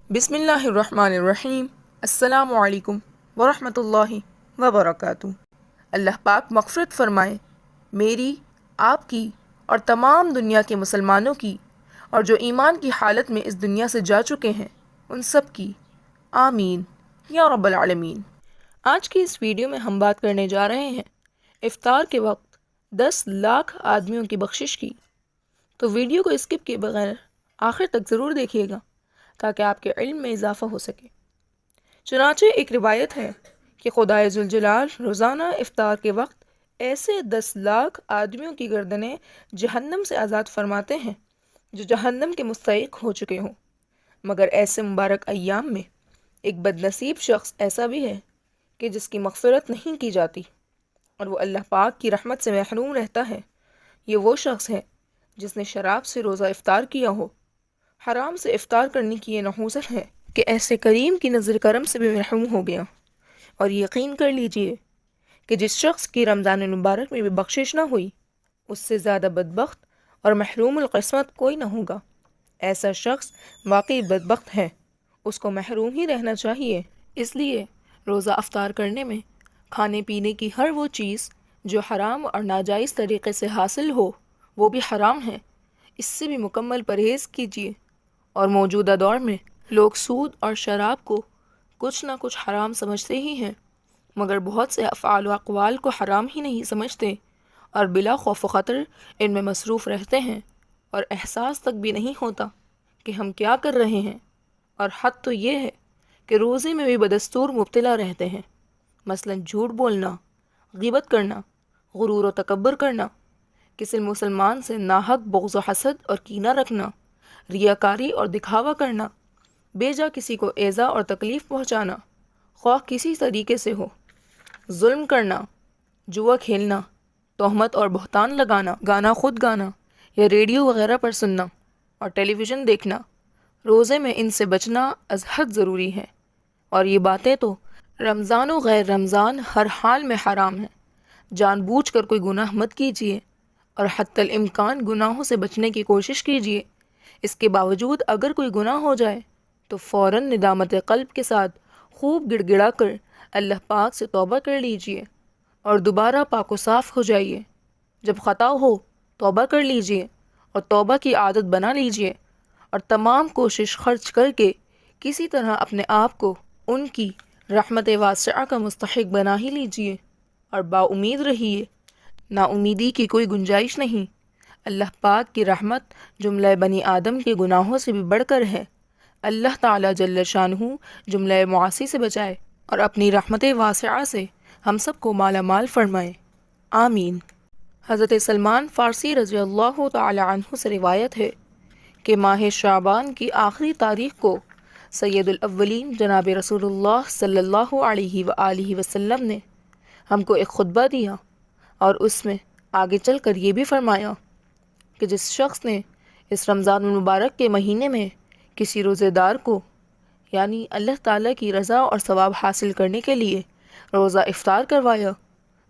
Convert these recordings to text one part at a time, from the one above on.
بسم اللہ الرحمن الرحیم۔ السلام علیکم ورحمۃ اللہ وبرکاتہ۔ اللہ پاک مغفرت فرمائے میری، آپ کی اور تمام دنیا کے مسلمانوں کی، اور جو ایمان کی حالت میں اس دنیا سے جا چکے ہیں ان سب کی، آمین یا رب العالمین۔ آج کی اس ویڈیو میں ہم بات کرنے جا رہے ہیں افطار کے وقت 10 لاکھ آدمیوں کی بخشش کی۔ تو ویڈیو کو اسکپ کیے بغیر آخر تک ضرور دیکھیے گا تاکہ آپ کے علم میں اضافہ ہو سکے۔ چنانچہ ایک روایت ہے کہ خدائے ذوالجلال روزانہ افطار کے وقت ایسے 10 لاکھ آدمیوں کی گردنیں جہنم سے آزاد فرماتے ہیں جو جہنم کے مستحق ہو چکے ہوں، مگر ایسے مبارک ایام میں ایک بد نصیب شخص ایسا بھی ہے کہ جس کی مغفرت نہیں کی جاتی اور وہ اللہ پاک کی رحمت سے محروم رہتا ہے۔ یہ وہ شخص ہے جس نے شراب سے روزہ افطار کیا ہو۔ حرام سے افطار کرنے کی یہ نحوست ہے کہ ایسے کریم کی نظر کرم سے بھی محروم ہو گیا۔ اور یقین کر لیجئے کہ جس شخص کی رمضان المبارک میں بھی بخشش نہ ہوئی اس سے زیادہ بدبخت اور محروم القسمت کوئی نہ ہوگا۔ ایسا شخص واقعی بدبخت ہے، اس کو محروم ہی رہنا چاہیے۔ اس لیے روزہ افطار کرنے میں کھانے پینے کی ہر وہ چیز جو حرام اور ناجائز طریقے سے حاصل ہو وہ بھی حرام ہے، اس سے بھی مکمل پرہیز کیجیے۔ اور موجودہ دور میں لوگ سود اور شراب کو کچھ نہ کچھ حرام سمجھتے ہی ہیں، مگر بہت سے افعال و اقوال کو حرام ہی نہیں سمجھتے اور بلا خوف و خطر ان میں مصروف رہتے ہیں، اور احساس تک بھی نہیں ہوتا کہ ہم کیا کر رہے ہیں۔ اور حد تو یہ ہے کہ روزے میں بھی بدستور مبتلا رہتے ہیں، مثلا جھوٹ بولنا، غیبت کرنا، غرور و تکبر کرنا، کسی مسلمان سے ناحق بغض و حسد اور کینہ رکھنا، ریاکاری اور دکھاوا کرنا، بے جا کسی کو ایذا اور تکلیف پہنچانا خواہ کسی طریقے سے ہو، ظلم کرنا، جوا کھیلنا، تہمت اور بہتان لگانا، گانا خود گانا یا ریڈیو وغیرہ پر سننا اور ٹیلی ویژن دیکھنا، روزے میں ان سے بچنا از حد ضروری ہے۔ اور یہ باتیں تو رمضان و غیر رمضان ہر حال میں حرام ہیں۔ جان بوجھ کر کوئی گناہ مت کیجیے اور حتی الامکان گناہوں سے بچنے کی کوشش کیجیے۔ اس کے باوجود اگر کوئی گناہ ہو جائے تو فوراً ندامت قلب کے ساتھ خوب گڑ گڑا کر اللہ پاک سے توبہ کر لیجئے اور دوبارہ پاک و صاف ہو جائیے۔ جب خطا ہو توبہ کر لیجئے اور توبہ کی عادت بنا لیجئے، اور تمام کوشش خرچ کر کے کسی طرح اپنے آپ کو ان کی رحمت واسعہ کا مستحق بنا ہی لیجئے اور با امید رہیے۔ نا امیدی کی کوئی گنجائش نہیں۔ اللہ پاک کی رحمت جملہ بنی آدم کے گناہوں سے بھی بڑھ کر ہے۔ اللہ تعالیٰ جل شانہ جملہ معاصی سے بچائے اور اپنی رحمت واسعہ سے ہم سب کو مالا مال فرمائے، آمین۔ حضرت سلمان فارسی رضی اللہ تعالی عنہ سے روایت ہے کہ ماہ شعبان کی آخری تاریخ کو سید الاولین جناب رسول اللہ صلی اللہ علیہ وآلہ وسلم نے ہم کو ایک خطبہ دیا، اور اس میں آگے چل کر یہ بھی فرمایا کہ جس شخص نے اس رمضان المبارک کے مہینے میں کسی روزے دار کو، یعنی اللہ تعالیٰ کی رضا اور ثواب حاصل کرنے کے لیے روزہ افطار کروایا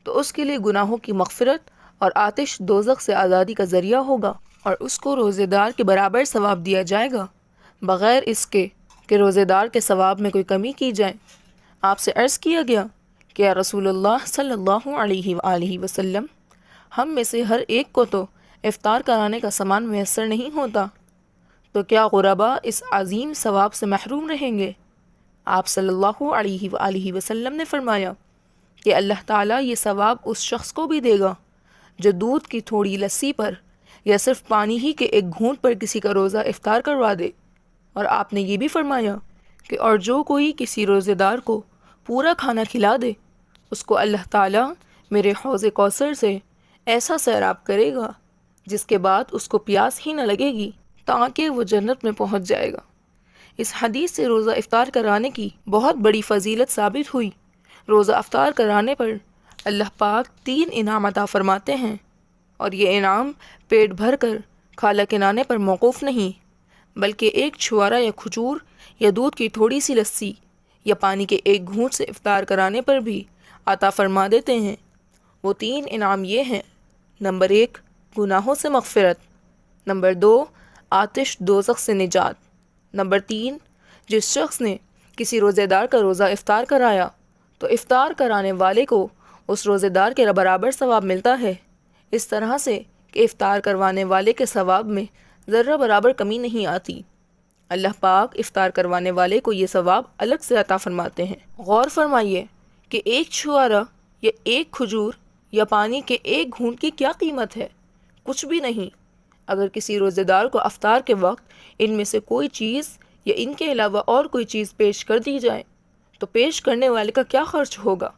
تو اس کے لیے گناہوں کی مغفرت اور آتش دوزخ سے آزادی کا ذریعہ ہوگا، اور اس کو روزے دار کے برابر ثواب دیا جائے گا بغیر اس کے کہ روزے دار کے ثواب میں کوئی کمی کی جائے۔ آپ سے عرض کیا گیا کہ یا رسول اللہ صلی اللہ علیہ وآلہ وسلم، ہم میں سے ہر ایک کو تو افطار کرانے کا سامان میسر نہیں ہوتا، تو کیا غربا اس عظیم ثواب سے محروم رہیں گے؟ آپ صلی اللہ علیہ وآلہ وسلم نے فرمایا کہ اللہ تعالیٰ یہ ثواب اس شخص کو بھی دے گا جو دودھ کی تھوڑی لسی پر یا صرف پانی ہی کے ایک گھونٹ پر کسی کا روزہ افطار کروا دے۔ اور آپ نے یہ بھی فرمایا کہ اور جو کوئی کسی روزے دار کو پورا کھانا کھلا دے اس کو اللہ تعالیٰ میرے حوض کوثر سے ایسا سیراب کرے گا جس کے بعد اس کو پیاس ہی نہ لگے گی تاکہ وہ جنت میں پہنچ جائے گا۔ اس حدیث سے روزہ افطار کرانے کی بہت بڑی فضیلت ثابت ہوئی۔ روزہ افطار کرانے پر اللہ پاک 3 انعام عطا فرماتے ہیں، اور یہ انعام پیٹ بھر کر کھالا کنانے پر موقوف نہیں، بلکہ ایک چھوارا یا کھجور یا دودھ کی تھوڑی سی لسی یا پانی کے ایک گھونٹ سے افطار کرانے پر بھی عطا فرما دیتے ہیں۔ وہ 3 انعام یہ ہیں: نمبر 1 گناہوں سے مغفرت، نمبر 2 آتش دوزخ سے نجات، نمبر 3 جس شخص نے کسی روزے دار کا روزہ افطار کرایا تو افطار کرانے والے کو اس روزے دار کے برابر ثواب ملتا ہے، اس طرح سے کہ افطار کروانے والے کے ثواب میں ذرہ برابر کمی نہیں آتی۔ اللہ پاک افطار کروانے والے کو یہ ثواب الگ سے عطا فرماتے ہیں۔ غور فرمائیے کہ ایک چھوارا یا ایک کھجور یا پانی کے ایک گھونٹ کی کیا قیمت ہے؟ کچھ بھی نہیں۔ اگر کسی روزے دار کو افطار کے وقت ان میں سے کوئی چیز یا ان کے علاوہ اور کوئی چیز پیش کر دی جائے تو پیش کرنے والے کا کیا خرچ ہوگا؟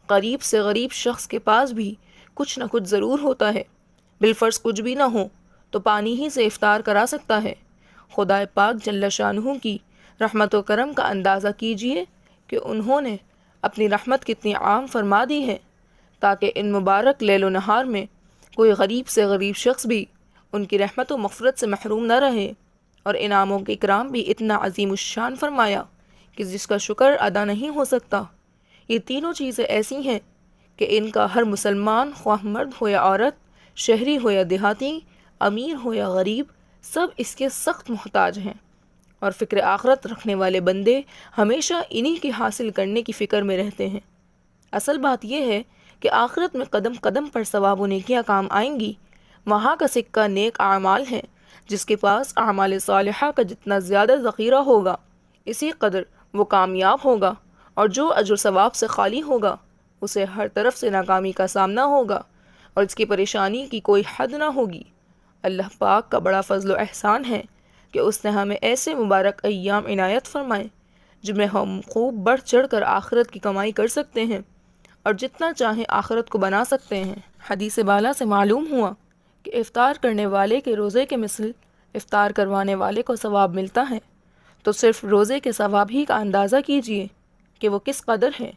غریب سے غریب شخص کے پاس بھی کچھ نہ کچھ ضرور ہوتا ہے، بالفرض کچھ بھی نہ ہو تو پانی ہی سے افطار کرا سکتا ہے۔ خدا پاک جل شانہ کی رحمت و کرم کا اندازہ کیجئے کہ انہوں نے اپنی رحمت کتنی عام فرما دی ہے تاکہ ان مبارک لیل و نہار میں کوئی غریب سے غریب شخص بھی ان کی رحمت و مغفرت سے محروم نہ رہے، اور انعاموں کے اکرام بھی اتنا عظیم الشان فرمایا کہ جس کا شکر ادا نہیں ہو سکتا۔ یہ تینوں چیزیں ایسی ہیں کہ ان کا ہر مسلمان، خواہ مرد ہو یا عورت، شہری ہو یا دیہاتی، امیر ہو یا غریب، سب اس کے سخت محتاج ہیں، اور فکر آخرت رکھنے والے بندے ہمیشہ انہی کے حاصل کرنے کی فکر میں رہتے ہیں۔ اصل بات یہ ہے کہ آخرت میں قدم قدم پر ثواب و نیکیاں کام آئیں گی۔ وہاں کا سکہ نیک اعمال ہے، جس کے پاس اعمال صالحہ کا جتنا زیادہ ذخیرہ ہوگا اسی قدر وہ کامیاب ہوگا، اور جو اجر ثواب سے خالی ہوگا اسے ہر طرف سے ناکامی کا سامنا ہوگا اور اس کی پریشانی کی کوئی حد نہ ہوگی۔ اللہ پاک کا بڑا فضل و احسان ہے کہ اس نے ہمیں ایسے مبارک ایام عنایت فرمائے جن میں ہم خوب بڑھ چڑھ کر آخرت کی کمائی کر سکتے ہیں اور جتنا چاہیں آخرت کو بنا سکتے ہیں۔ حدیث بالا سے معلوم ہوا کہ افطار کرنے والے کے روزے کے مثل افطار کروانے والے کو ثواب ملتا ہے، تو صرف روزے کے ثواب ہی کا اندازہ کیجئے کہ وہ کس قدر ہے،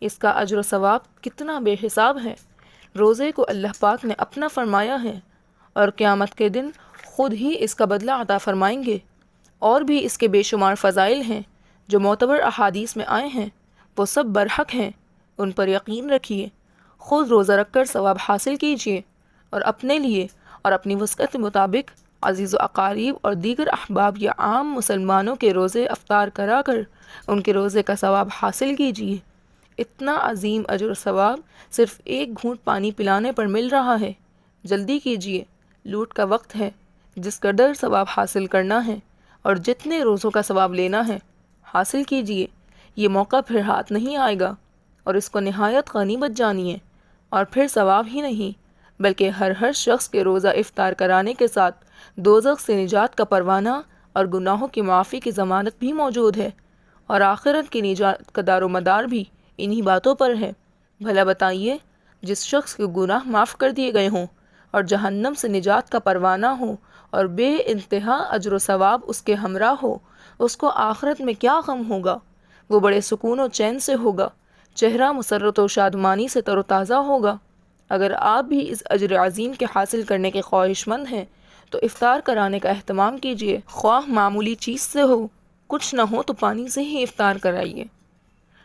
اس کا اجر و ثواب کتنا بے حساب ہے۔ روزے کو اللہ پاک نے اپنا فرمایا ہے اور قیامت کے دن خود ہی اس کا بدلہ عطا فرمائیں گے۔ اور بھی اس کے بے شمار فضائل ہیں جو معتبر احادیث میں آئے ہیں، وہ سب برحق ہیں، ان پر یقین رکھیے۔ خود روزہ رکھ کر ثواب حاصل کیجیے اور اپنے لیے اور اپنی وسعت کے مطابق عزیز و اقارب اور دیگر احباب یا عام مسلمانوں کے روزے افطار کرا کر ان کے روزے کا ثواب حاصل کیجیے۔ اتنا عظیم اجر و ثواب صرف ایک گھونٹ پانی پلانے پر مل رہا ہے۔ جلدی کیجیے، لوٹ کا وقت ہے۔ جس قدر ثواب حاصل کرنا ہے اور جتنے روزوں کا ثواب لینا ہے حاصل کیجیے۔ یہ موقع پھر ہاتھ نہیں آئے گا، اور اس کو نہایت غنیمت جانیے۔ اور پھر ثواب ہی نہیں بلکہ ہر شخص کے روزہ افطار کرانے کے ساتھ دوزخ سے نجات کا پروانہ اور گناہوں کی معافی کی ضمانت بھی موجود ہے، اور آخرت کی نجات کا دار و مدار بھی انہی باتوں پر ہے۔ بھلا بتائیے، جس شخص کے گناہ معاف کر دیے گئے ہوں اور جہنم سے نجات کا پروانہ ہو اور بے انتہا اجر و ثواب اس کے ہمراہ ہو، اس کو آخرت میں کیا غم ہوگا؟ وہ بڑے سکون و چین سے ہوگا، چہرہ مسرت و شادمانی سے تر و تازہ ہوگا۔ اگر آپ بھی اس اجر عظیم کے حاصل کرنے کے خواہش مند ہیں تو افطار کرانے کا اہتمام کیجیے، خواہ معمولی چیز سے ہو، کچھ نہ ہو تو پانی سے ہی افطار کرائیے۔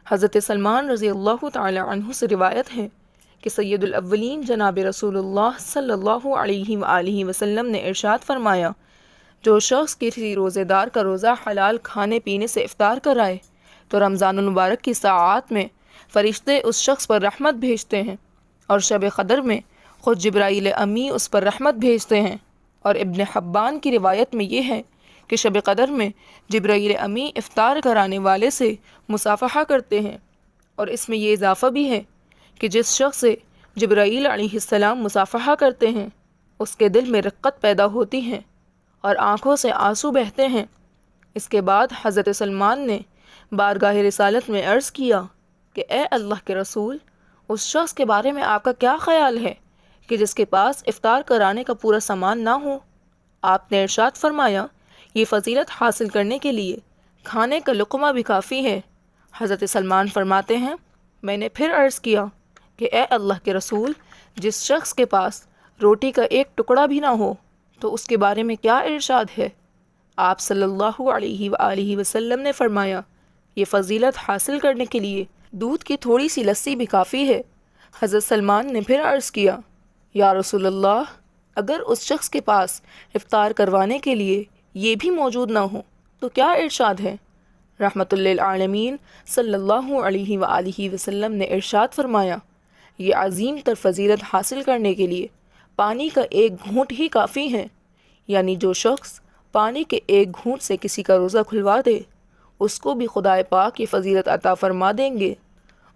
حضرت سلمان رضی اللہ تعالی عنہ سے روایت ہے کہ سید الاولین جناب رسول اللہ صلی اللہ علیہ وآلہ وسلم نے ارشاد فرمایا، جو شخص کسی روزے دار کا روزہ حلال کھانے پینے سے افطار کرائے تو رمضان المبارک کی ساعات میں فرشتے اس شخص پر رحمت بھیجتے ہیں، اور شب قدر میں خود جبرائیل امی اس پر رحمت بھیجتے ہیں۔ اور ابن حبان کی روایت میں یہ ہے کہ شب قدر میں جبرائیل امی افطار کرانے والے سے مصافحہ کرتے ہیں، اور اس میں یہ اضافہ بھی ہے کہ جس شخص سے جبرائیل علیہ السلام مصافحہ کرتے ہیں اس کے دل میں رقت پیدا ہوتی ہے اور آنکھوں سے آنسو بہتے ہیں۔ اس کے بعد حضرت سلمان نے بارگاہ رسالت میں عرض کیا کہ اے اللہ کے رسول، اس شخص کے بارے میں آپ کا کیا خیال ہے کہ جس کے پاس افطار کرانے کا پورا سامان نہ ہو؟ آپ نے ارشاد فرمایا، یہ فضیلت حاصل کرنے کے لیے کھانے کا لقمہ بھی کافی ہے۔ حضرت سلمان فرماتے ہیں، میں نے پھر عرض کیا کہ اے اللہ کے رسول، جس شخص کے پاس روٹی کا ایک ٹکڑا بھی نہ ہو تو اس کے بارے میں کیا ارشاد ہے؟ آپ صلی اللہ علیہ وآلہ وسلم نے فرمایا، یہ فضیلت حاصل کرنے کے لیے دودھ کی تھوڑی سی لسی بھی کافی ہے۔ حضرت سلمان نے پھر عرض کیا، یا رسول اللہ، اگر اس شخص کے پاس افطار کروانے کے لیے یہ بھی موجود نہ ہو تو کیا ارشاد ہے؟ رحمت للعالمین صلی اللہ علیہ وآلہ وسلم نے ارشاد فرمایا، یہ عظیم تر فضیلت حاصل کرنے کے لیے پانی کا ایک گھونٹ ہی کافی ہے، یعنی جو شخص پانی کے ایک گھونٹ سے کسی کا روزہ کھلوا دے اس کو بھی خدائے پاک یہ فضیلت عطا فرما دیں گے،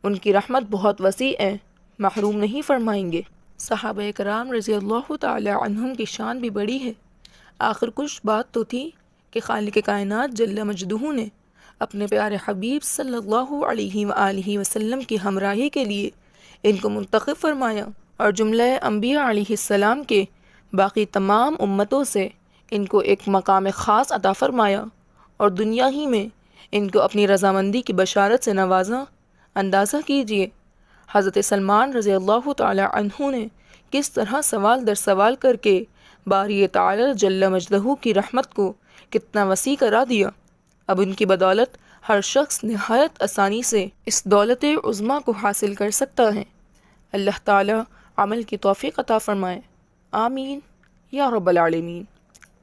ان کی رحمت بہت وسیع ہے، محروم نہیں فرمائیں گے۔ صحابہ کرام رضی اللہ تعالی عنہم کی شان بھی بڑی ہے۔ آخر کچھ بات تو تھی کہ خالق کائنات جل مجدہ نے اپنے پیارے حبیب صلی اللہ علیہ وآلہ وسلم کی ہمراہی کے لیے ان کو منتخب فرمایا اور جملہ انبیاء علیہ السلام کے باقی تمام امتوں سے ان کو ایک مقام خاص عطا فرمایا اور دنیا ہی میں ان کو اپنی رضامندی کی بشارت سے نوازا۔ اندازہ کیجئے حضرت سلمان رضی اللہ تعالی عنہ نے کس طرح سوال در سوال کر کے باری تعالی جل مجدہ کی رحمت کو کتنا وسیع کرا دیا۔ اب ان کی بدولت ہر شخص نہایت آسانی سے اس دولت عظمیٰ کو حاصل کر سکتا ہے۔ اللہ تعالی عمل کی توفیق عطا فرمائے، آمین یا رب العالمین۔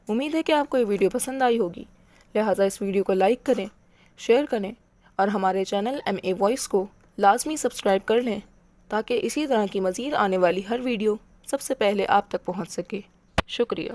امید ہے کہ آپ کو یہ ویڈیو پسند آئی ہوگی، لہٰذا اس ویڈیو کو لائک کریں، شیئر کریں اور ہمارے چینل MA وائس کو لازمی سبسکرائب کر لیں تاکہ اسی طرح کی مزید آنے والی ہر ویڈیو سب سے پہلے آپ تک پہنچ سکے۔ شکریہ۔